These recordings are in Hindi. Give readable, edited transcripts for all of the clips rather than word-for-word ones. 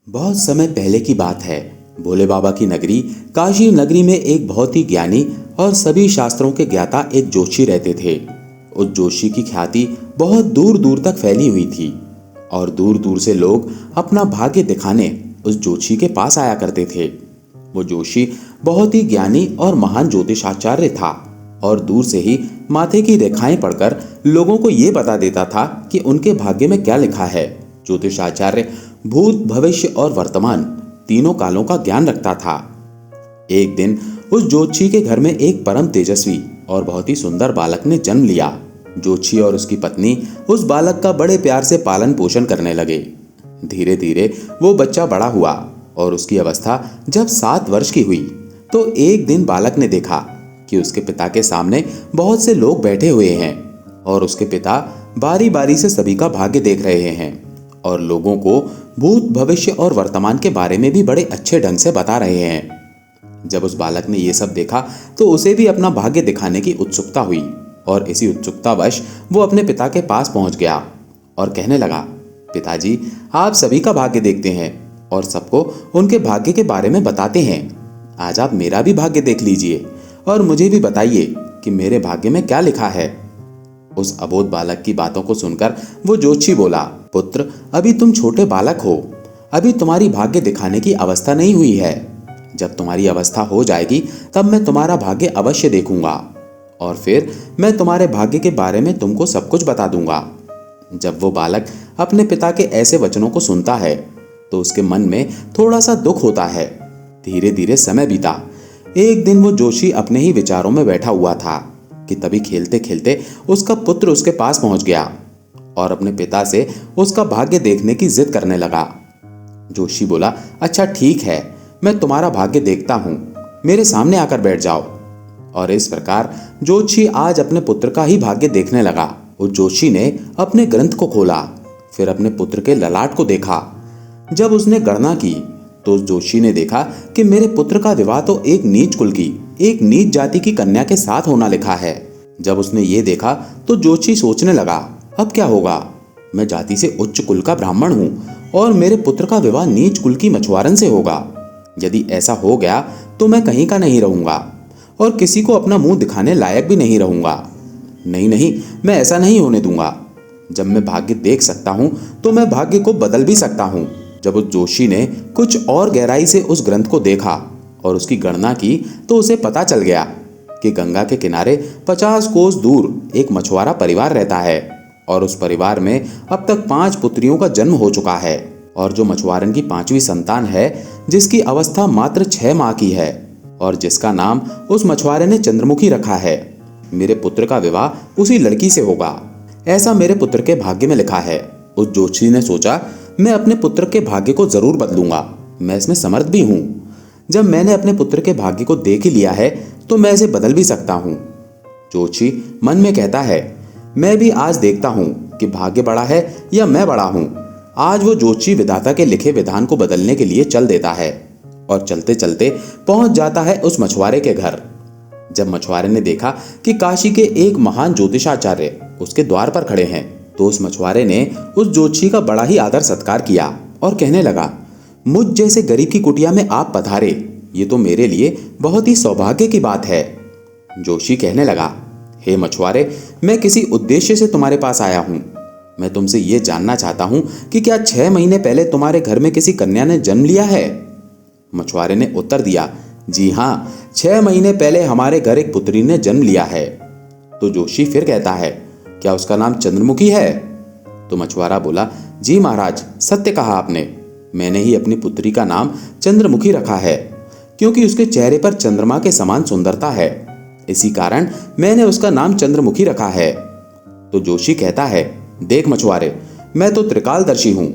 बहुत समय पहले की बात है। भोले बाबा की नगरी काशी नगरी में एक बहुत ही ज्ञानी और सभी शास्त्रों के ज्ञाता एक जोशी रहते थे। उस जोशी की ख्याति बहुत दूर दूर तक फैली हुई थी और दूर दूर से लोग अपना भाग्य दिखाने उस जोशी के पास आया करते थे। वो जोशी बहुत ही ज्ञानी और महान ज्योतिषाचार्य था और दूर से ही माथे की रेखाएं पढ़कर लोगों को ये बता देता था कि उनके भाग्य में क्या लिखा है। ज्योतिषाचार्य भूत, भविष्य और वर्तमान तीनों कालों का ज्ञान रखता था। एक दिन उस जोशी के घर में एक परम तेजस्वी और बहुत ही सुंदर बालक ने जन्म लिया। जोशी और उसकी पत्नी उस बालक का बड़े प्यार से पालन पोषण करने लगे। धीरे धीरे वो बच्चा बड़ा हुआ और उसकी अवस्था जब 7 वर्ष की हुई तो एक दिन बालक ने देखा कि उसके पिता के सामने बहुत से लोग बैठे हुए हैं और उसके पिता बारी बारी से सभी का भाग्य देख रहे हैं और लोगों को भूत, भविष्य और वर्तमान के बारे में भी बड़े अच्छे ढंग से बता रहे हैं। जब उस बालक ने ये सब देखा तो उसे भी अपना भाग्य दिखाने की उत्सुकता हुई और इसी उत्सुकतावश वो अपने पिता के पास पहुंच गया और कहने लगा, पिताजी, आप सभी का भाग्य देखते हैं और सबको उनके भाग्य के बारे में बताते हैं। आज आप मेरा भी भाग्य देख लीजिए और मुझे भी बताइए कि मेरे भाग्य में क्या लिखा है। उस अबोध बालक की बातों को सुनकर वो जोशी बोला, पुत्र, अभी तुम छोटे बालक हो, अभी तुम्हारी भाग्य दिखाने की अवस्था नहीं हुई है। जब तुम्हारी अवस्था हो जाएगी तब मैं तुम्हारा भाग्य अवश्य देखूंगा और फिर मैं तुम्हारे भाग्य के बारे में तुमको सब कुछ बता दूंगा। जब वो बालक अपने पिता के ऐसे वचनों को सुनता है तो उसके मन में थोड़ा सा दुख होता है। धीरे धीरे समय बीता। एक दिन वो जोशी अपने ही विचारों में बैठा हुआ था कि तभी खेलते खेलते उसका पुत्र उसके पास पहुंच गया और अपने पिता से उसका भाग्य देखने की जिद करने लगा। जोशी बोला, अच्छा ठीक है, मैं तुम्हारा भाग्य देखता हूं, मेरे सामने आकर बैठ जाओ। और इस प्रकार जोशी आज अपने पुत्र का ही भाग्य देखने लगा। उस जोशी ने अपने ग्रंथ को खोला, फिर अपने पुत्र के ललाट को देखा। जब उसने गणना की तो उस जोशी ने देखा कि मेरे पुत्र का विवाह तो एक नीच कुल की, एक नीच जाति की कन्या के साथ होना लिखा है। जब उसने ये देखा तो जोशी सोचने लगा, अब क्या होगा, मैं जाति से उच्च कुल का ब्राह्मण हूं और मेरे पुत्र का विवाह नीच कुल की मछुआरन से होगा। यदि ऐसा हो गया तो मैं कहीं का नहीं रहूंगा और किसी को अपना मुंह दिखाने लायक भी नहीं रहूंगा। नहीं नहीं, मैं ऐसा नहीं होने दूंगा। जब मैं भाग्य देख सकता हूं तो मैं भाग्य को बदल भी सकता हूं। जब उस जोशी ने कुछ और गहराई से उस ग्रंथ को देखा और उसकी गणना की तो उसे पता चल गया कि गंगा के किनारे 50 कोस दूर एक मछुआरा परिवार रहता है और उस परिवार में अब तक 5 पुत्रियों का जन्म हो चुका है और जो मछुआरन की 5वीं संतान है, जिसकी अवस्था मात्र 6 माह की है और जिसका नाम उस मछुआरे ने चंद्रमुखी रखा है, मेरे पुत्र का विवाह उसी लड़की से होगा, ऐसा मेरे पुत्र के भाग्य में लिखा है। उस जोशी ने सोचा, मैं अपने पुत्र के भाग्य को जरूर बदलूंगा, मैं इसमें समर्थ भी हूं। जब मैंने अपने पुत्र के भाग्य को देख ही लिया है तो मैं इसे बदल भी सकता हूं। जोशी मन में कहता है, मैं भी आज देखता हूं कि भाग्य बड़ा है या मैं बड़ा हूं। आज वो जोशी विधाता के लिखे विधान को बदलने के लिए चल देता है और चलते चलते पहुंच जाता है उस मछुआरे के घर। जब मछुआरे ने देखा कि काशी के एक महान ज्योतिषाचार्य उसके द्वार पर खड़े हैं तो उस मछुआरे ने उस जोशी का बड़ा ही आदर सत्कार किया और कहने लगा, मुझ जैसे गरीब की कुटिया में आप पधारे, ये तो मेरे लिए बहुत ही सौभाग्य की बात है। जोशी कहने लगा, हे मछुआरे, मैं किसी उद्देश्य से तुम्हारे पास आया हूं। मैं तुमसे ये जानना चाहता हूं कि क्या 6 महीने पहले तुम्हारे घर में किसी कन्या ने जन्म लिया है। मछुआरे ने उत्तर दिया, जी हाँ, 6 महीने पहले हमारे घर एक पुत्री ने जन्म लिया है। तो जोशी फिर कहता है, क्या उसका नाम चंद्रमुखी है। तो मछुआरा बोला, जी महाराज, सत्य कहा आपने, मैंने ही अपनी पुत्री का नाम चंद्रमुखी रखा है क्योंकि उसके चेहरे पर चंद्रमा के समान सुंदरता है, इसी कारण मैंने उसका नाम चंद्रमुखी रखा है। तो जोशी कहता है, देख मछुआरे, मैं तो त्रिकालदर्शी हूं,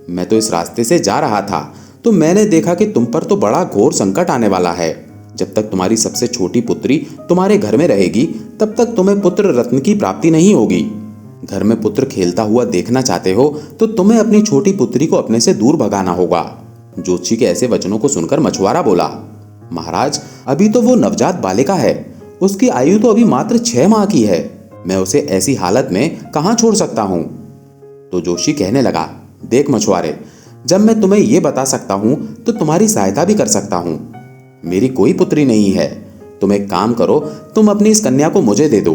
मैं तो इस रास्ते से जा रहा था तो मैंने देखा कि तुम पर तो बड़ा घोर संकट आने वाला है। जब तक तुम्हारी सबसे छोटी पुत्री तुम्हारे घर में रहेगी तब तक तुम्हें पुत्र रत्न की प्राप्ति नहीं होगी। घर में पुत्र खेलता हुआ देखना चाहते हो तो तुम्हें अपनी छोटी पुत्री को अपने से दूर भगाना होगा। जोशी के ऐसे वचनों को सुनकर मछुआरा बोला, महाराज, अभी तो वो नवजात बालिका है, उसकी आयु तो अभी मात्र 6 माह की है, मैं उसे ऐसी हालत में कहां छोड़ सकता हूं। तो जोशी कहने लगा, देख मछुआरे, जब मैं तुम्हें ये बता सकता हूँ तो तुम्हारी सहायता भी कर सकता हूँ। मेरी कोई पुत्री नहीं है। तुम एक काम करो, तुम अपनी इस कन्या को मुझे दे दो।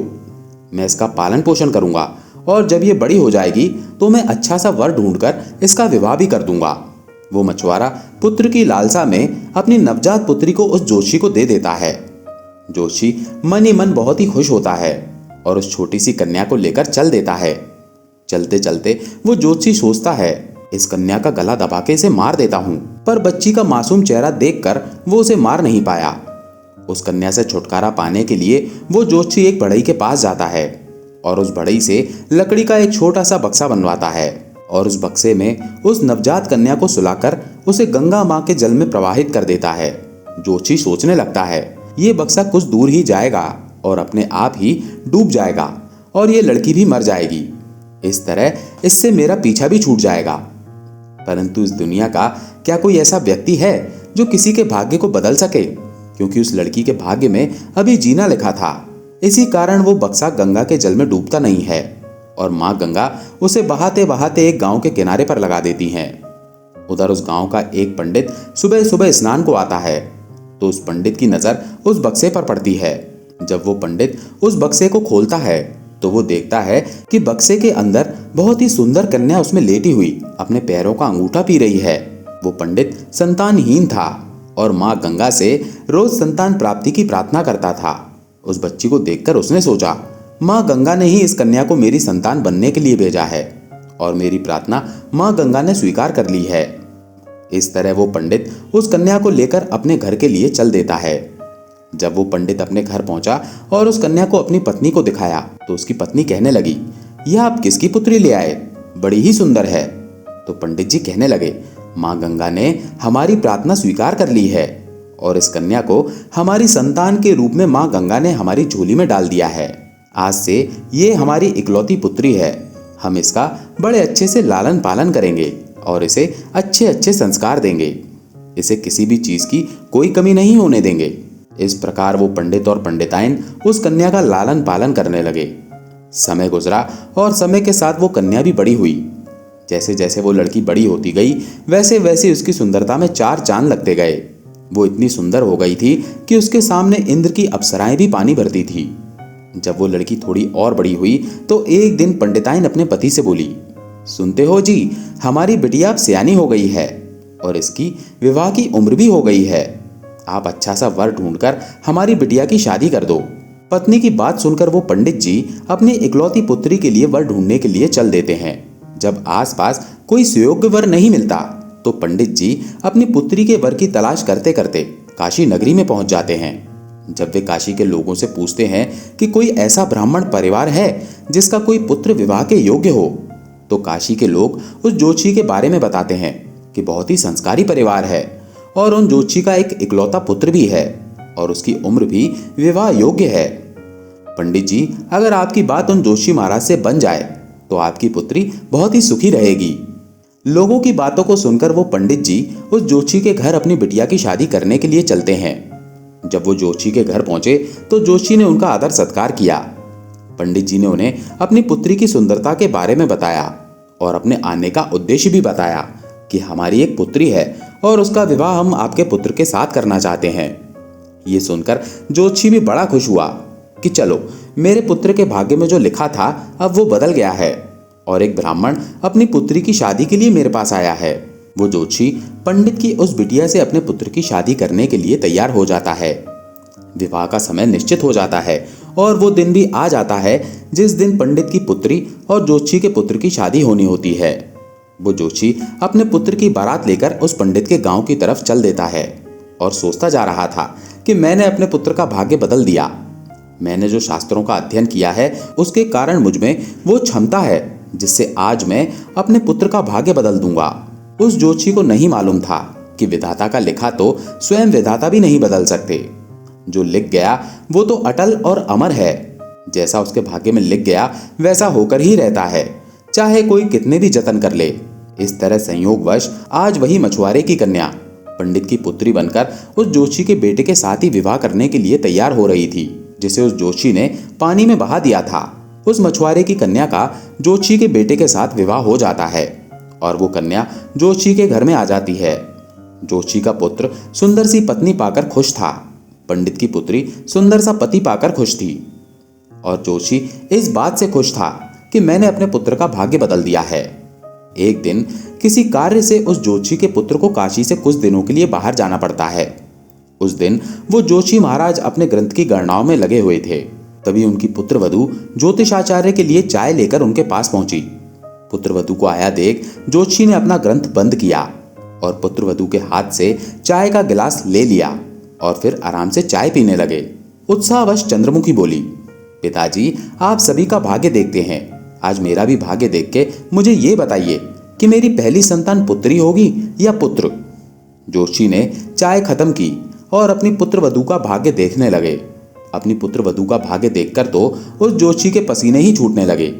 मैं इसका पालन पोषण करूंगा और जब ये बड़ी हो जाएगी तो मैं अच्छा सा वर ढूंढकर इसका विवाह भी कर दूंगा। वो मछुआरा पुत्र की लालसा में अपनी नवजात पुत्री को उस जोशी को दे देता है। जोशी मन ही मन बहुत ही खुश होता है और उस छोटी सी कन्या को लेकर चल देता है। चलते चलते वो जोशी सोचता है, इस कन्या का गला दबा के इसे मार देता हूँ। पर बच्ची का मासूम चेहरा देखकर वो उसे मार नहीं पाया। उस कन्या से छुटकारा पाने के लिए वो जोशी एक बढ़ई के पास जाता है और उस बढ़ई से लकड़ी का एक छोटा सा बक्सा बनवाता है और उस बक्से में उस नवजात कन्या को सुलाकर उसे गंगा माँ के जल में प्रवाहित कर देता है। जोशी सोचने लगता है, ये बक्सा कुछ दूर ही जाएगा और अपने आप ही डूब जाएगा और ये लड़की भी मर जाएगी। इस तरह इससे मेरा पीछा भी छूट जाएगा। परंतु इस दुनिया का क्या कोई ऐसा व्यक्ति है जो किसी के भाग्य को बदल सके? क्योंकि उस लड़की के भाग्य में अभी जीना लिखा था। इसी कारण वो बक्सा गंगा के जल में डूबता नहीं है और माँ गंगा उसे बहाते बहाते एक गांव के किनारे पर लगा देती हैं। उधर उस गांव का एक पंडित सुबह सुबह स्नान को आता है तो उस पंडित की नजर उस बक्से पर पड़ती है। जब वो पंडित उस बक्से को खोलता है तो वो देखता है कि बक्से के अंदर बहुत ही सुंदर कन्या उसमें लेटी हुई अपने पैरों का अंगूठा पी रही है। वो पंडित संतानहीन था और माँ गंगा से रोज संतान प्राप्ति की प्रार्थना करता था। उस बच्ची को देखकर उसने सोचा, माँ गंगा ने ही इस कन्या को मेरी संतान बनने के लिए भेजा है और मेरी प्रार्थना माँ गंगा ने स्वीकार कर ली है। इस तरह वो पंडित उस कन्या को लेकर अपने घर के लिए चल देता है। जब वो पंडित अपने घर पहुंचा और उस कन्या को अपनी पत्नी को दिखाया तो उसकी पत्नी कहने लगी, यह आप किसकी पुत्री ले आए? बड़ी ही सुंदर है। तो पंडित जी कहने लगे, माँ गंगा ने हमारी प्रार्थना स्वीकार कर ली है और इस कन्या को हमारी संतान के रूप में माँ गंगा ने हमारी झोली में डाल दिया है। आज से ये हमारी इकलौती पुत्री है। हम इसका बड़े अच्छे से लालन पालन करेंगे और इसे अच्छे अच्छे संस्कार देंगे। इसे किसी भी चीज की कोई कमी नहीं होने देंगे। इस प्रकार वो पंडित और पंडिताइन उस कन्या का लालन पालन करने लगे। समय गुजरा और समय के साथ वो कन्या भी बड़ी हुई। जैसे जैसे वो लड़की बड़ी होती गई वैसे वैसे उसकी सुंदरता में चार चांद लगते गए। वो इतनी सुंदर हो गई थी कि उसके सामने इंद्र की अप्सराएं भी पानी भरती थी। जब वो लड़की थोड़ी और बड़ी हुई तो एक दिन पंडिताइन अपने पति से बोली, सुनते हो जी, हमारी बिटिया अब सयानी हो गई है और इसकी विवाह की उम्र भी हो गई है। आप अच्छा सा वर ढूंढकर हमारी बिटिया की शादी कर दो। पत्नी की बात सुनकर वो पंडित जी अपनी इकलौती पुत्री के लिए वर ढूंढने के लिए चल देते हैं। जब आसपास कोई सुयोग्य वर नहीं मिलता तो पंडित जी अपनी पुत्री के वर की तलाश करते करते काशी नगरी में पहुंच जाते हैं। जब वे काशी के लोगों से पूछते हैं कि कोई ऐसा ब्राह्मण परिवार है जिसका कोई पुत्र विवाह के योग्य हो, तो काशी के लोग उस जोशी के बारे में बताते हैं कि बहुत ही संस्कारी परिवार है और उन जोशी का एक इकलौता पुत्र भी है और उसकी उम्र भी विवाह योग्य है। पंडित जी, अगर आपकी बात उन जोशी महाराज से बन जाए तो आपकी पुत्री बहुत ही सुखी रहेगी। लोगों की बातों को सुनकर वो पंडित जी उस जोशी के घर अपनी बिटिया की शादी करने के लिए चलते हैं। जब वो जोशी के घर पहुंचे तो जोशी ने उनका आदर सत्कार किया। पंडित जी ने उन्हें अपनी पुत्री की सुंदरता के बारे में बताया और अपने आने का उद्देश्य भी बताया कि हमारी एक पुत्री है और उसका विवाह हम आपके पुत्र के साथ करना चाहते हैं। ये सुनकर जोशी भी बड़ा खुश हुआ कि चलो, मेरे पुत्र के भाग्य में जो लिखा था अब वो बदल गया है और एक ब्राह्मण अपनी पुत्री की शादी के लिए मेरे पास आया है। वो जोशी पंडित की उस बिटिया से अपने पुत्र की शादी करने के लिए तैयार हो जाता है। विवाह का समय निश्चित हो जाता है और वो दिन भी आ जाता है जिस दिन पंडित की पुत्री और जोशी के पुत्र की शादी होनी होती है। वो जोशी अपने पुत्र की बारात लेकर उस पंडित के गांव की तरफ चल देता है और सोचता जा रहा था कि मैंने अपने पुत्र का भाग्य बदल दिया। मैंने जो शास्त्रों का अध्ययन किया है उसके कारण मुझ में वो क्षमता है जिससे आज मैं अपने पुत्र का भाग्य बदल दूंगा। उस जोशी को नहीं मालूम था कि विधाता का लिखा तो स्वयं विधाता भी नहीं बदल सकते। जो लिख गया वो तो अटल और अमर है। जैसा उसके भाग्य में लिख गया वैसा होकर ही रहता है, चाहे कोई कितने भी जतन कर ले। इस तरह संयोगवश आज वही मछुआरे की कन्या पंडित की पुत्री बनकर उस जोशी के बेटे के साथ ही विवाह करने के लिए तैयार हो रही थी, जिसे उस जोशी ने पानी में बहा दिया था। उस मछुआरे की कन्या का जोशी के बेटे के साथ विवाह हो जाता है और वो कन्या जोशी के घर में आ जाती है। जोशी का पुत्र सुंदर सी पत्नी पाकर खुश था। पंडित की पुत्री सुंदर सा पति पाकर खुश थी। और जोशी इस बात से खुश था कि मैंने अपने पुत्र का भाग्य बदल दिया है। एक दिन किसी कार्य से उस जोशी के पुत्र को काशी से कुछ दिनों के लिए बाहर जाना पड़ता है। उस दिन वो जोशी महाराज अपने ग्रंथ की गणनाओं में लगे हुए थे। तभी उनकी पुत्रवधू ज्योतिषाचार्य के लिए चाय लेकर उनके पास पहुंची। पुत्रवधू को आया देख जोशी ने अपना ग्रंथ बंद किया और पुत्रवधू के हाथ से चाय का गिलास ले लिया और फिर आराम से चाय पीने लगे। उत्साहवश चंद्रमुखी बोली, पिताजी आप सभी का भाग्य देखते हैं, आज मेरा भी भाग्य देख के मुझे ये बताइए कि मेरी पहली संतान पुत्री होगी या पुत्र। जोशी ने चाय खत्म की और अपनी पुत्रवधू का भाग्य देखने लगे। अपनी पुत्रवधू का भाग्य देखकर तो उस जोशी के पसीने ही छूटने लगे।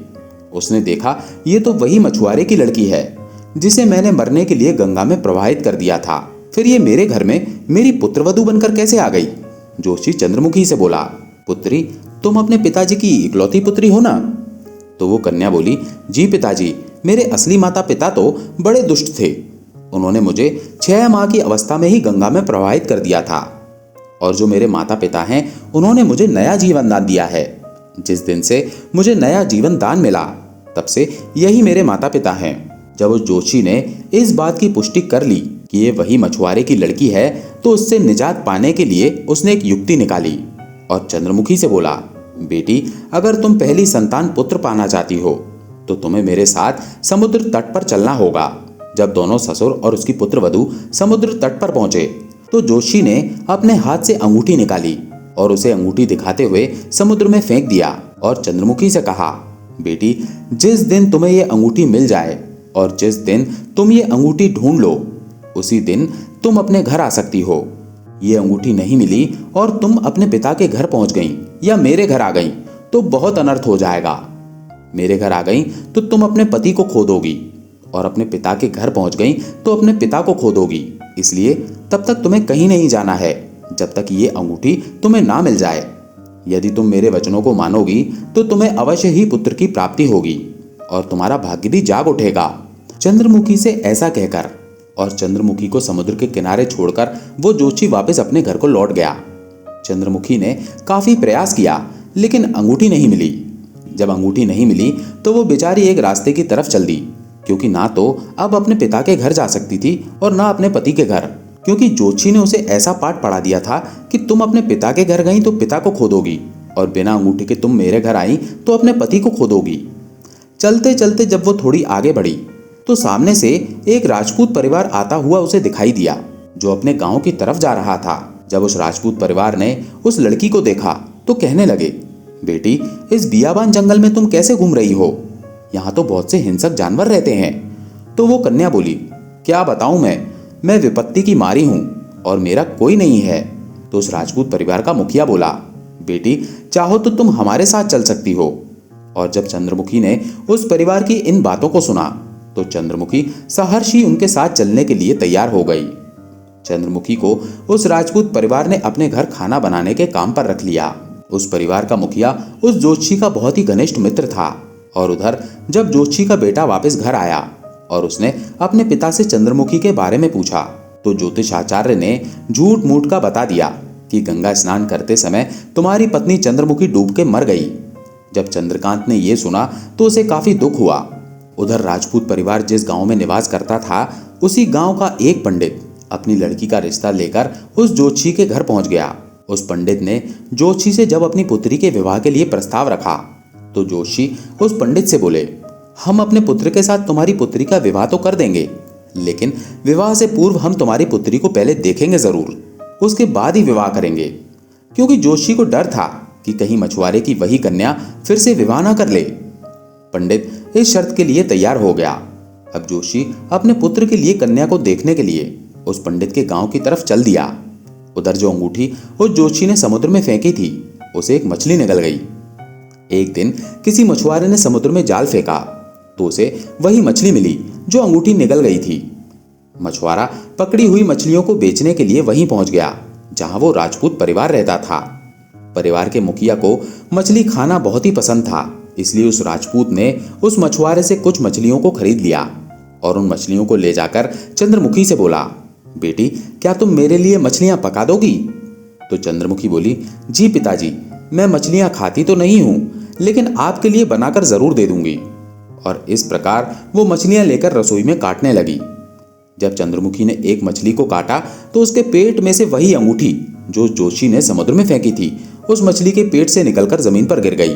उसने देखा ये तो वही मछुआरे की लड़की है जिसे मैंने मरने के लिए गंगा में प्रवाहित कर दिया था, फिर ये मेरे घर में मेरी पुत्रवधू बनकर कैसे आ गई। जोशी चंद्रमुखी से बोला, पुत्री तुम अपने पिताजी की इकलौती पुत्री हो ना। तो वो कन्या बोली, जी पिताजी, मेरे असली माता पिता तो बड़े दुष्ट थे। उन्होंने मुझे 6 माह की अवस्था में ही गंगा में प्रवाहित कर दिया था और जो मेरे माता पिता हैं उन्होंने मुझे नया जीवन दान दिया है। जिस दिन से मुझे नया जीवन दान मिला तब से यही मेरे माता पिता हैं। जब उस जोशी ने इस बात की पुष्टि कर ली कि ये वही मछुआरे की लड़की है तो उससे निजात पाने के लिए उसने एक युक्ति निकाली और चंद्रमुखी से बोला, बेटी अगर तुम पहली संतान पुत्र पाना चाहती हो तो तुम्हें मेरे साथ समुद्र तट पर चलना होगा। जब दोनों ससुर और उसकी पुत्रवधू समुद्र तट पर पहुंचे तो जोशी ने अपने हाथ से अंगूठी निकाली और उसे अंगूठी दिखाते हुए समुद्र में फेंक दिया और चंद्रमुखी से कहा, बेटी जिस दिन तुम्हें ये अंगूठी मिल जाए और जिस दिन तुम ये अंगूठी ढूंढ लो उसी दिन तुम अपने घर आ सकती हो। ये अंगूठी नहीं मिली और तुम अपने पिता के घर पहुंच गई या मेरे घर आ गई तो बहुत अनर्थ हो जाएगा। मेरे घर आ गई तो तुम अपने पति को खो दोगी और अपने पिता के घर पहुंच गई तो अपने पिता को खो दोगी। इसलिए तब तक तुम्हें कहीं नहीं जाना है जब तक ये अंगूठी तुम्हें ना मिल जाए। यदि तुम मेरे वचनों को मानोगी तो तुम्हें अवश्य ही पुत्र की प्राप्ति होगी और तुम्हारा भाग्य भी जाग उठेगा। चंद्रमुखी से ऐसा कहकर और चंद्रमुखी को समुद्र के किनारे छोड़कर वो जोशी वापस अपने घर को लौट गया। चंद्रमुखी ने काफी प्रयास किया लेकिन अंगूठी नहीं मिली। जब अंगूठी नहीं मिली तो वो बेचारी एक रास्ते की तरफ चल दी, क्योंकि ना तो अब अपने पिता के घर जा सकती थी और ना अपने पति के घर, क्योंकि जोशी ने उसे ऐसा पाठ पढ़ा दिया था कि तुम अपने पिता के घर गई तो पिता को खो दोगी और बिना अंगूठी के तुम मेरे घर आई तो अपने पति को खो दोगी। चलते चलते जब वो थोड़ी आगे बढ़ी तो सामने से एक राजपूत परिवार आता हुआ उसे दिखाई दिया जो अपने गांव की तरफ जा रहा था। जब उस राजपूत परिवार ने उस लड़की को देखा तो कहने लगे, बेटी इस बियाबान जंगल में तुम कैसे घूम रही हो? यहाँ तो बहुत से हिंसक जानवर रहते हैं। तो वो कन्या बोली, क्या बताऊं मैं विपत्ति की मारी हूं और मेरा कोई नहीं है। तो उस राजपूत परिवार का मुखिया बोला, बेटी चाहो तो तुम हमारे साथ चल सकती हो। और जब चंद्रमुखी ने उस परिवार की इन बातों को सुना तो चंद्रमुखी सहर्षी उनके साथ चलने के लिए तैयार हो गई। चंद्रमुखी को उस राजपूत परिवार ने अपने घर खाना बनाने के काम पर रख लिया। उस परिवार का मुखिया उस जोशी का बहुत ही घनिष्ठ मित्र था। और उधर जब जोशी का बेटा वापस घर आया और उसने अपने पिता से चंद्रमुखी के बारे में पूछा तो ज्योतिषाचार्य ने झूठ मूठ का बता दिया कि गंगा स्नान करते समय तुम्हारी पत्नी चंद्रमुखी डूब के मर गई। जब चंद्रकांत ने यह सुना तो उसे काफी दुख हुआ। उधर राजपूत परिवार जिस गांव में निवास करता था उसी गांव का एक पंडित अपनी लड़की का रिश्ता लेकर उस जोशी के घर पहुंच गया। उस पंडित ने जोशी से जब अपनी पुत्री के विवाह के लिए प्रस्ताव रखा तो जोशी उस पंडित से बोले, हम अपने पुत्र के साथ तुम्हारी पुत्री का विवाह तो कर देंगे, लेकिन विवाह से पूर्व हम तुम्हारी पुत्री को पहले देखेंगे जरूर, उसके बाद ही विवाह करेंगे। क्योंकि जोशी को डर था कि कहीं मछुआरे की वही कन्या फिर से विवाह ना कर ले। पंडित इस शर्त के लिए तैयार हो गया। अब जोशी अपने पुत्र के लिए कन्या को देखने के लिए उस पंडित के गांव की तरफ चल दिया। उधर जो अंगूठी उस जोशी ने समुद्र में फेंकी थी उसे एक मछली निगल गई। एक दिन किसी मछुआरे ने समुद्र में जाल फेंका तो उसे वही मछली मिली जो अंगूठी निगल गई थी। मछुआरा पकड़ी हुई मछलियों को बेचने के लिए वहीं पहुंच गया जहां वो राजपूत परिवार रहता था। परिवार के मुखिया को मछली खाना बहुत ही पसंद था, इसलिए उस राजपूत ने उस मछुआरे से कुछ मछलियों को खरीद लिया और उन मछलियों को ले जाकर चंद्रमुखी से बोला, बेटी क्या तुम मेरे लिए मछलियां पका दोगी? तो चंद्रमुखी बोली, जी पिताजी, मैं मछलियां खाती तो नहीं हूं, लेकिन आपके लिए बनाकर जरूर दे दूंगी। और इस प्रकार वो मछलियां लेकर रसोई में काटने लगी। जब चंद्रमुखी ने एक मछली को काटा तो उसके पेट में से वही अंगूठी जो जोशी ने समुद्र में फेंकी थी, उस मछली के पेट से निकलकर जमीन पर गिर गई।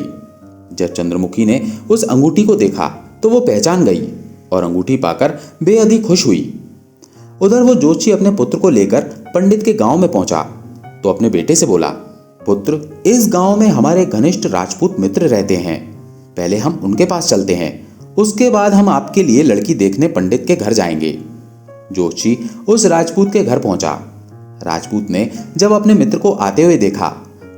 जब चंद्रमुखी ने उस अंगूठी को देखा तो वो पहचान गई और अंगूठी पाकर बेहद ही खुश हुई। उधर वो जोशी अपने पुत्र को लेकर पंडित के गांव में पहुंचा तो अपने बेटे से बोला, पुत्र, इस गांव में हमारे घनिष्ठ राजपूत मित्र रहते हैं, पहले हम उनके पास चलते हैं, उसके बाद हम आपके लिए लड़की देखने पंडित के घर जाएंगे। जोशी उस राजपूत के घर पहुंचा। राजपूत ने जब अपने मित्र को आते हुए देखा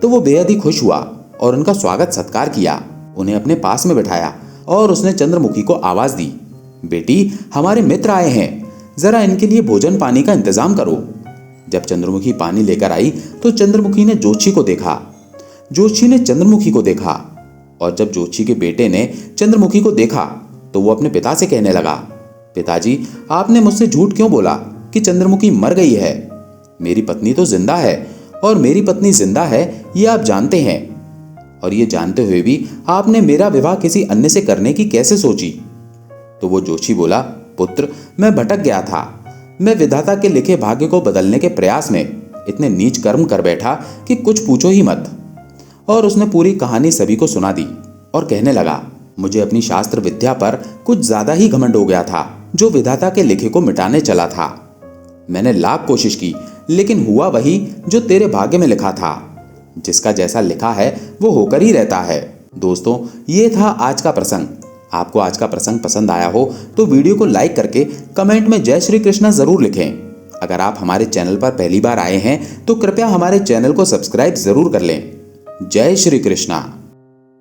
तो वो बेहद ही खुश हुआ और उनका स्वागत सत्कार किया, उन्हें अपने पास में बिठाया और उसने चंद्रमुखी को आवाज दी, बेटी हमारे मित्र आए हैं, जरा इनके लिए भोजन पानी का इंतजाम करो। जब चंद्रमुखी पानी लेकर आई तो चंद्रमुखी ने जोशी को देखा, जोशी ने चंद्रमुखी को देखा, और जब जोशी के बेटे ने चंद्रमुखी को देखा तो वो अपने पिता से कहने लगा, पिताजी आपने मुझसे झूठ क्यों बोला कि चंद्रमुखी मर गई है? मेरी पत्नी तो जिंदा है और मेरी पत्नी जिंदा है ये आप जानते हैं, और ये जानते हुए भी आपने मेरा विवाह किसी अन्य से करने की कैसे सोची? तो वो जोशी बोला, पुत्र मैं भटक गया था, मैं विधाता के लिखे भाग्य को बदलने के प्रयास में इतने नीच कर्म कर बैठा कि कुछ पूछो ही मत। और उसने पूरी कहानी सभी को सुना दी और कहने लगा, मुझे अपनी शास्त्र विद्या पर कुछ ज्यादा ही घमंड हो गया था, जो विधाता के लिखे को मिटाने चला था। मैंने लाख कोशिश की लेकिन हुआ वही जो तेरे भाग्य में लिखा था, जिसका जैसा लिखा है वो होकर ही रहता है। दोस्तों ये था आज का प्रसंग। आपको आज का प्रसंग पसंद आया हो तो वीडियो को लाइक करके कमेंट में जय श्री कृष्णा जरूर लिखें। अगर आप हमारे चैनल पर पहली बार आए हैं तो कृपया हमारे चैनल को सब्सक्राइब जरूर कर लें। जय श्री कृष्णा।